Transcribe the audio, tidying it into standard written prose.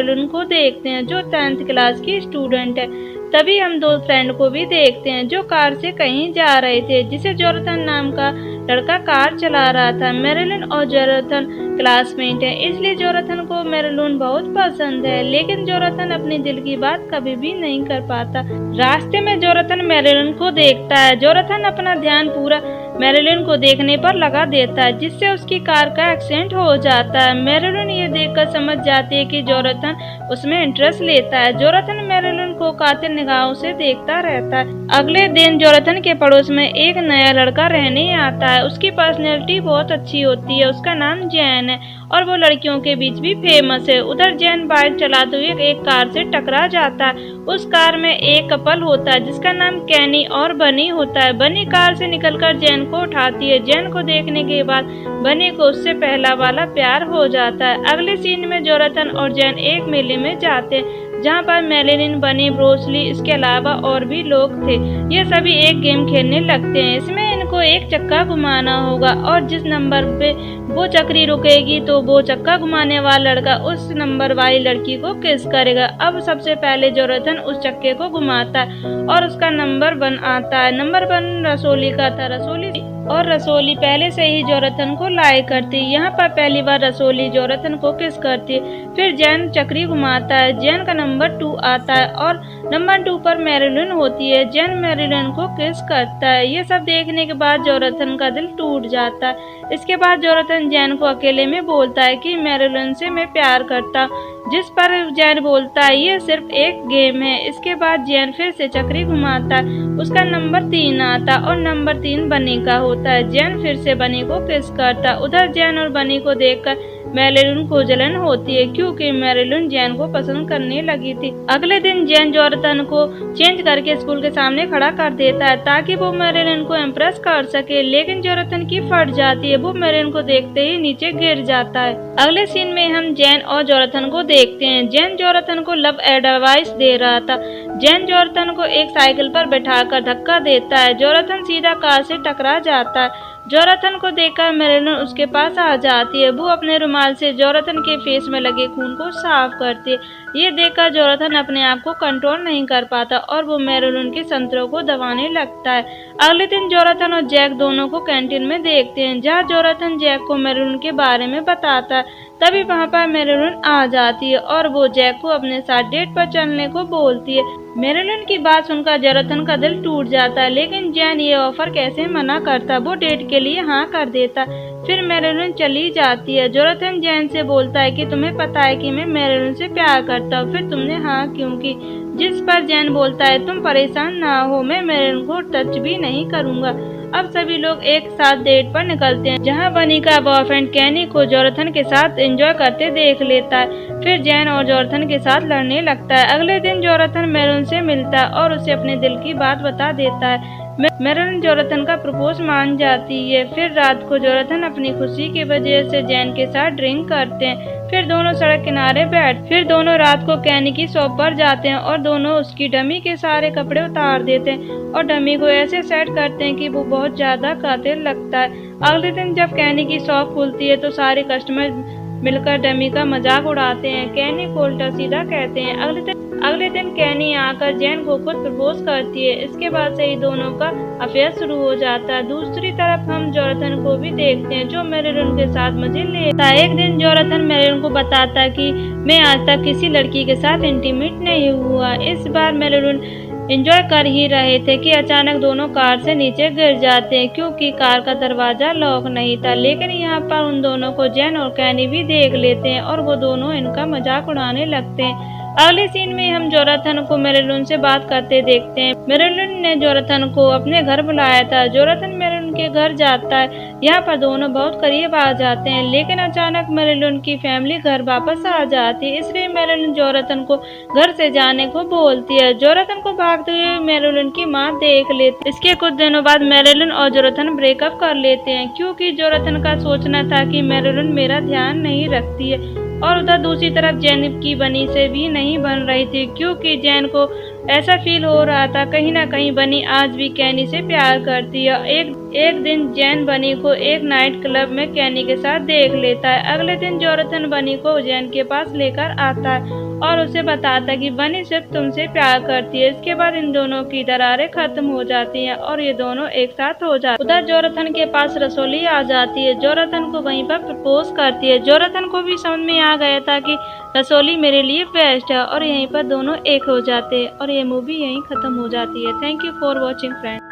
Marilyn को देखते हैं जो 10th क्लास की स्टूडेंट है। तभी हम दो फ्रेंड को भी देखते हैं जो कार से कहीं जा रहे थे, जिसे जोनाथन नाम का लड़का कार चला रहा था। मेरिलिन और जोनाथन क्लासमेट है, इसलिए जोनाथन को मेरिलिन बहुत पसंद है, लेकिन जोनाथन अपने दिल की बात कभी भी नहीं कर पाता। रास्ते में जोनाथन मेरिलिन को देखता है। जोनाथन अपना ध्यान पूरा मेरिलिन को देखने पर लगा देता है, जिससे उसकी कार का एक्सीडेंट हो जाता है। मेरिलिन ये देखकर समझ जाती है कि जोनाथन उसमें इंटरेस्ट लेता है। जोनाथन मेरिलिन को कातिल निगाहों से देखता रहता है। अगले दिन जोनाथन के पड़ोस में एक नया लड़का रहने आता है। उसकी पर्सनैलिटी बहुत अच्छी होती है। उसका नाम जैन है और वो लड़कियों के बीच भी फेमस है। उधर जैन बाइक चलाते हुए एक कार से टकरा जाता है। उस कार में एक कपल होता है जिसका नाम कैनी और बनी होता है। बनी कार से निकलकर जैन को उठाती है। जैन को देखने के बाद बनी को उससे पहला वाला प्यार हो जाता है। अगले सीन में जोनाथन और जैन एक मेले में जाते हैं जहाँ पर मेरिलिन, बनी, ब्रूस ली, इसके अलावा और भी लोग थे। ये सभी एक गेम खेलने लगते हैं। इसमें इनको एक चक्का घुमाना होगा और जिस नंबर पे वो चक्री रुकेगी तो वो चक्का घुमाने वाला लड़का उस नंबर वाली लड़की को किस करेगा। अब सबसे पहले जोनाथन उस चक्के को घुमाता है और उसका नंबर 1 आता है। नंबर 1 रसोली का था। रसोली पहले से ही जोनाथन को लाइक करती है। यहाँ पर पहली बार रसोली जोनाथन को किस करती है। फिर जैन चक्री घुमाता है। जैन का नंबर 2 आता है और नंबर 2 पर मेरिलिन होती है। जैन मेरिलिन को किस करता है। ये सब देखने के बाद जोनाथन का दिल टूट जाता है। इसके बाद जोनाथन जैन को अकेले में बोलता है कि मेरिलिन से मैं प्यार करता, जिस पर जैन बोलता है ये सिर्फ एक गेम है। इसके बाद जैन फिर से चक्री घुमाता है। उसका नंबर 3 आता और नंबर 3 बनी का होता है। जैन फिर से बनी को किस करता। उधर जैन और बनी को देखकर मेरिलिन को जलन होती है, क्योंकि मेरिलिन जैन को पसंद करने लगी थी। अगले दिन जैन जोनाथन को चेंज करके स्कूल के सामने खड़ा कर देता है ताकि वो मेरिलिन को इम्प्रेस कर सके, लेकिन जोनाथन की फट जाती है। वो मेरिलिन को देखते ही नीचे गिर जाता है। अगले सीन में हम जैन और जोनाथन को देखते हैं। जैन जोनाथन को लव एडवाइस दे रहा था। जैन जोनाथन को एक साइकिल पर बैठाकर धक्का देता है। जोनाथन सीधा कार से टकरा जाता है। जोनाथन को देखकर मेरिलिन उसके पास आ जाती है। वो अपने रुमाल से जोनाथन के फेस में लगे खून को साफ करती है। ये देखकर जोनाथन अपने आप को कंट्रोल नहीं कर पाता और वो मेरिलिन के संतरों को दबाने लगता है। अगले दिन जोनाथन और जैक दोनों को कैंटीन में देखते हैं, जहाँ जोनाथन जैक को मेरिलिन के बारे में बताता है। तभी वहाँ पर मेरिलिन आ जाती है और वो जैक को अपने साथ डेट पर चलने को बोलती है। मेरिलिन की बात सुनकर जोनाथन का दिल टूट जाता है, लेकिन जैन ये ऑफर कैसे मना करता। वो डेट के लिए हाँ कर देता। फिर मेरिलिन चली जाती है। जोनाथन जैन से बोलता है कि तुम्हें पता है कि मैं मेरिलिन से प्यार करता हूँ, फिर तुमने हाँ क्यों की। जिस पर जैन बोलता है तुम परेशान ना हो, मैं मेरिलिन को टच भी नहीं करूँगा। अब सभी लोग एक साथ डेट पर निकलते हैं, जहां बनी का बॉयफ्रेंड कैनी को जोनाथन के साथ एंजॉय करते देख लेता है। फिर जैन और जोनाथन के साथ लड़ने लगता है। अगले दिन जोनाथन मेरिलिन से मिलता है और उसे अपने दिल की बात बता देता है। मेरिलिन जोनाथन का प्रपोज मान जाती है। फिर रात को जोनाथन अपनी खुशी की वजह से जैन के साथ ड्रिंक करते हैं। फिर दोनों सड़क किनारे फिर दोनों रात को कैनी की शॉप पर जाते हैं और दोनों उसकी डमी के सारे कपड़े उतार देते हैं और डमी को ऐसे सेट करते हैं कि वो बहुत ज्यादा कातिल लगता है। अगले दिन जब कैनी की शॉप खुलती है तो सारे कस्टमर मिलकर डमी का मजाक उड़ाते हैं। कैनी को उल्टा सीधा कहते हैं। अगले दिन कैनी आकर जैन को खुद प्रपोज करती है। इसके बाद से ही दोनों का अफेयर शुरू हो जाता है। दूसरी तरफ हम जोनाथन को भी देखते हैं, जो मेरिलिन के साथ मजे लेता है। एक दिन जोनाथन मेरिलिन को बताता है कि मैं आज तक किसी लड़की के साथ इंटीमेट नहीं हुआ। इस बार मेरिलिन एंजॉय कर ही रहे थे कि अचानक दोनों कार से नीचे गिर जाते हैं, क्योंकि कार का दरवाजा लॉक नहीं था। लेकिन यहाँ पर उन दोनों को जैन और कैनी भी देख लेते हैं और वो दोनों इनका मजाक उड़ाने लगते हैं। अगले सीन में हम जोनाथन को मेरिलिन से बात करते देखते हैं। मेरिलिन ने जोनाथन को अपने घर बुलाया था। जोनाथन मेरिलिन के घर जाता है। यहाँ पर दोनों बहुत करीब आ जाते हैं, लेकिन अचानक मेरिलिन की फैमिली घर वापस आ जाती है। इसलिए मेरिलिन जोनाथन को घर से जाने को बोलती है। जोनाथन को भागते हुए मेरिलिन की माँ देख लेती है। इसके कुछ दिनों बाद मेरिलिन और जोनाथन ब्रेकअप कर लेते हैं, क्योंकि जोनाथन का सोचना था कि मेरिलिन मेरा ध्यान नहीं रखती है। और उधर दूसरी तरफ जैन की बनी से भी नहीं बन रही थी, क्योंकि जैन को ऐसा फील हो रहा था कहीं ना कहीं बनी आज भी कैनी से प्यार करती है। एक दिन जैन बनी को एक नाइट क्लब में कैनी के साथ देख लेता है। अगले दिन जोनाथन बनी को जैन के पास लेकर आता है और उसे बताता है कि बनी सिर्फ तुमसे प्यार करती है। इसके बाद इन दोनों की दरारें खत्म हो जाती हैं और ये दोनों एक साथ हो जाते हैं। उधर जोनाथन के पास रसोली आ जाती है, जोनाथन को वहीं पर प्रपोज करती है। जोनाथन को भी समझ में आ गया था कि रसोली मेरे लिए बेस्ट है और यहीं पर दोनों एक हो जाते हैं और ये मूवी यहीं खत्म हो जाती है। Thank you for watching friend.